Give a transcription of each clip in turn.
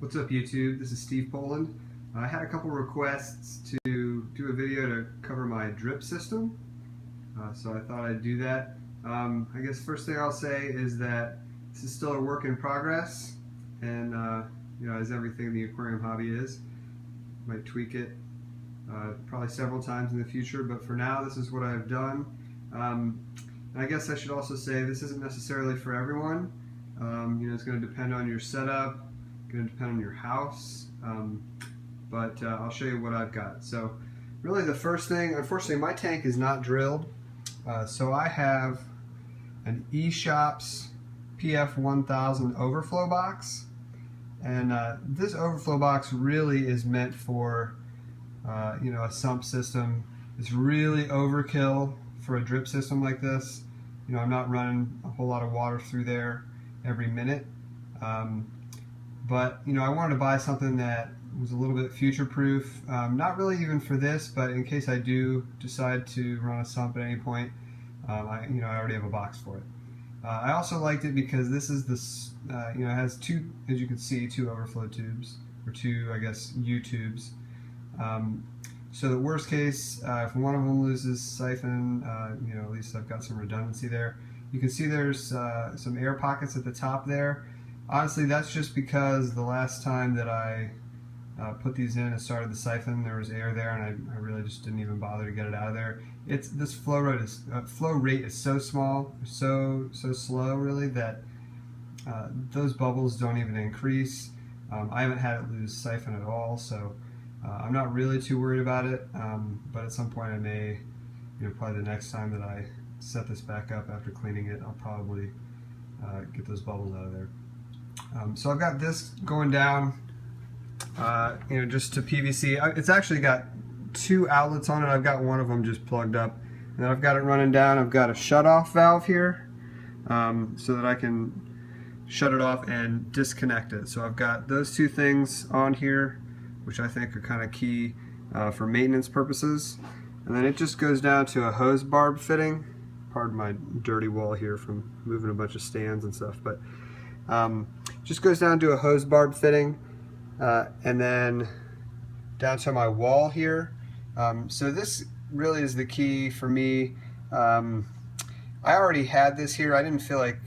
What's up, YouTube? This is Steve Poland. I had a couple requests to do a video to cover my drip system, so I thought I'd do that. I guess first thing I'll say is that this is still a work in progress, and you know, as everything in the aquarium hobby is, might tweak it probably several times in the future, but for now this is what I've done. And I guess I should also say this isn't necessarily for everyone. You know, it's going to depend on your setup, going to depend on your house, but I'll show you what I've got. So really the first thing, unfortunately my tank is not drilled, so I have an eShops PF1000 overflow box, and this overflow box really is meant for you know, a sump system. It's really overkill for a drip system like this. You know, I'm not running a whole lot of water through there every minute. But you know, I wanted to buy something that was a little bit future-proof. Not really even for this, but in case I do decide to run a sump at any point, I already have a box for it. I also liked it because this is this, you know, it has two, as you can see, two overflow tubes, or two, I guess, U-tubes. So the worst case, if one of them loses siphon, you know, at least I've got some redundancy there. You can see there's some air pockets at the top there. Honestly, that's just because the last time that I put these in and started the siphon, there was air there, and I really just didn't even bother to get it out of there. This flow rate is so small, so slow, really, that those bubbles don't even increase. I haven't had it lose siphon at all, so I'm not really too worried about it. But at some point, I may, you know, probably the next time that I set this back up after cleaning it, I'll probably get those bubbles out of there. So I've got this going down, you know, just to PVC. It's actually got two outlets on it. I've got one of them just plugged up, and then I've got it running down. I've got a shut-off valve here, so that I can shut it off and disconnect it. So I've got those two things on here, which I think are kind of key for maintenance purposes. And then it just goes down to a hose barb fitting. Pardon my dirty wall here from moving a bunch of stands and stuff, but just goes down to a hose barb fitting, and then down to my wall here. So this really is the key for me. I already had this here. I didn't feel like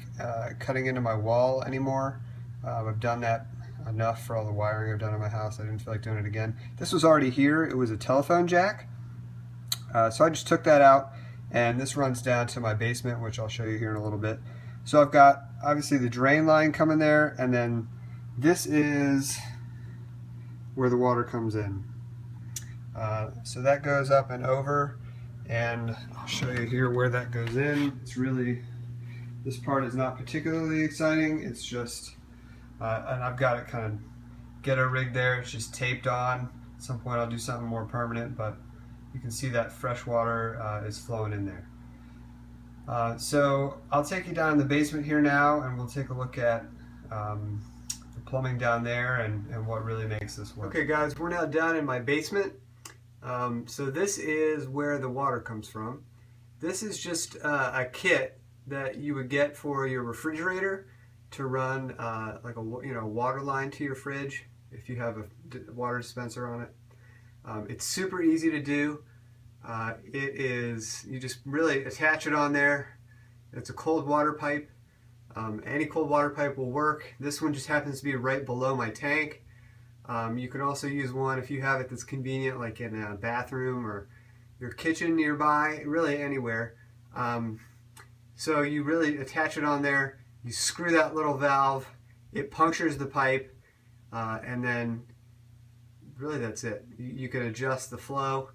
cutting into my wall anymore. I've done that enough for all the wiring I've done in my house. I didn't feel like doing it again. This was already here. It was a telephone jack. So I just took that out, and this runs down to my basement, which I'll show you here in a little bit. So I've got obviously the drain line coming there, and then this is where the water comes in. So that goes up and over, and I'll show you here where that goes in. It's really, this part is not particularly exciting. It's just, and I've got it kind of ghetto rigged there. It's just taped on. At some point I'll do something more permanent, but you can see that fresh water is flowing in there. So I'll take you down in the basement here now, and we'll take a look at the plumbing down there and what really makes this work. Okay guys, we're now down in my basement. So this is where the water comes from. This is just a kit that you would get for your refrigerator to run like a water line to your fridge if you have a water dispenser on it. It's super easy to do. You just really attach it on there. It's a cold water pipe. Any cold water pipe will work. This one just happens to be right below my tank. You can also use one if you have it that's convenient, like in a bathroom or your kitchen nearby, really anywhere. So you really attach it on there, you screw that little valve, it punctures the pipe, and then really that's it. You can adjust the flow.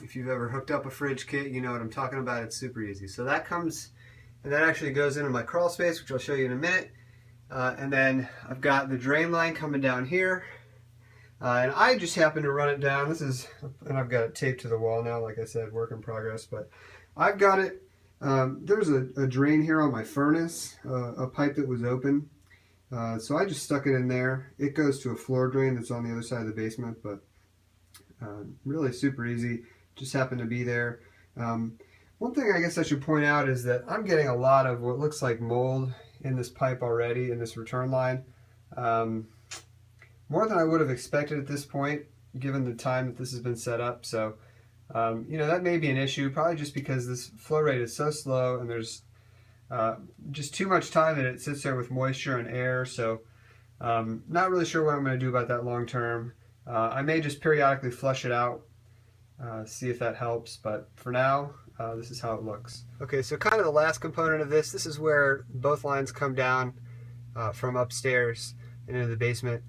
If you've ever hooked up a fridge kit, you know what I'm talking about. It's super easy. So that comes, and that actually goes into my crawl space, which I'll show you in a minute. And then I've got the drain line coming down here, and I just happen to run it down. This is, and I've got it taped to the wall now, like I said, work in progress, but I've got it. There's a drain here on my furnace, a pipe that was open. So I just stuck it in there. It goes to a floor drain that's on the other side of the basement, but really super easy. Just happened to be there. One thing I guess I should point out is that I'm getting a lot of what looks like mold in this pipe already, in this return line. more than I would have expected at this point, given the time that this has been set up. So, you know, that may be an issue, probably just because this flow rate is so slow and there's just too much time that it sits there with moisture and air. So, not really sure what I'm going to do about that long term. I may just periodically flush it out, see if that helps, but for now, this is how it looks. Okay, so kind of the last component of this, this is where both lines come down from upstairs and into the basement.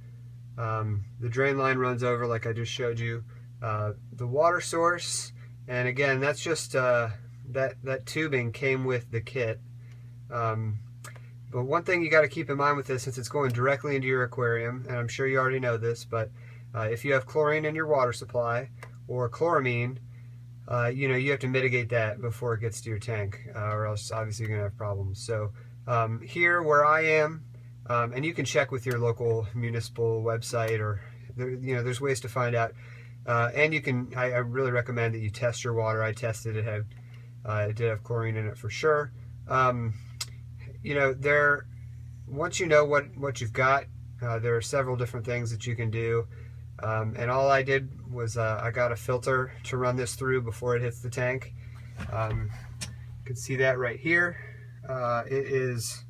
The drain line runs over like I just showed you. The water source, and again, that's just that tubing came with the kit. But one thing you got to keep in mind with this, since it's going directly into your aquarium, and I'm sure you already know this, but if you have chlorine in your water supply or chloramine, you know, you have to mitigate that before it gets to your tank, or else obviously you're going to have problems. So here where I am, and you can check with your local municipal website, or you know, there's ways to find out. And you can, I really recommend that you test your water. I tested it, it did have chlorine in it for sure. You know, once you know what you've got, there are several different things that you can do. And all I did was I got a filter to run this through before it hits the tank. You can see that right here. It is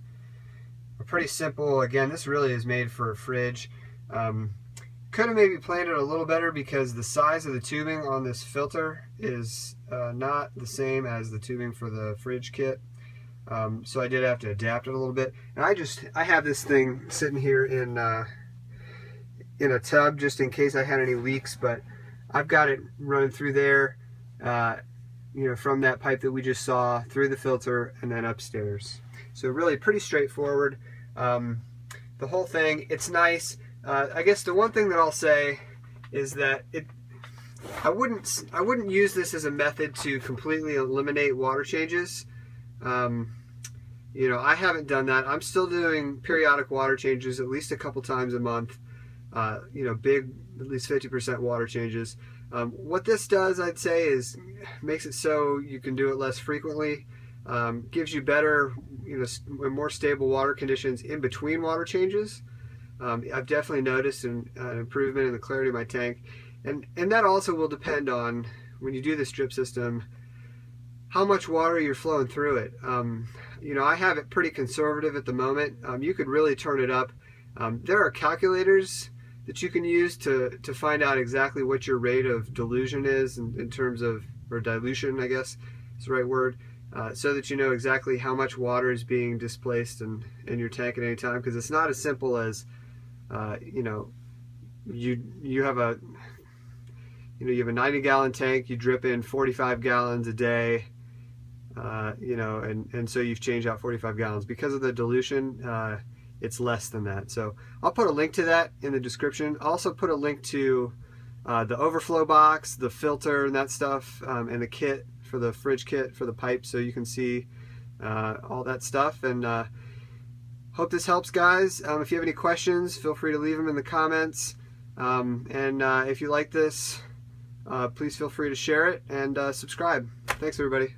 pretty simple. Again, this really is made for a fridge. Could have maybe planned it a little better because the size of the tubing on this filter is not the same as the tubing for the fridge kit. So I did have to adapt it a little bit. And I have this thing sitting here in a tub just in case I had any leaks, but I've got it running through there, you know, from that pipe that we just saw, through the filter, and then upstairs. So really pretty straightforward. The whole thing, it's nice. I guess the one thing that I'll say is that I wouldn't use this as a method to completely eliminate water changes. You know, I haven't done that. I'm still doing periodic water changes at least a couple times a month. You know, big, at least 50% water changes. What this does, I'd say, is makes it so you can do it less frequently. Gives you better, you know, more stable water conditions in between water changes. I've definitely noticed an improvement in the clarity of my tank, and that also will depend on, when you do this drip system, how much water you're flowing through it. You know, I have it pretty conservative at the moment. You could really turn it up. There are calculators that you can use to find out exactly what your rate of dilution is in terms of, or dilution, I guess is the right word, so that you know exactly how much water is being displaced in your tank at any time, because it's not as simple as you know, you have a 90-gallon tank, you drip in 45 gallons a day, you know, and so you've changed out 45 gallons. Because of the dilution, it's less than that. So I'll put a link to that in the description. I'll also put a link to the overflow box, the filter and that stuff, and the kit for the fridge kit for the pipe, so you can see all that stuff. And hope this helps, guys. If you have any questions, feel free to leave them in the comments. And if you like this, please feel free to share it and subscribe. Thanks, everybody.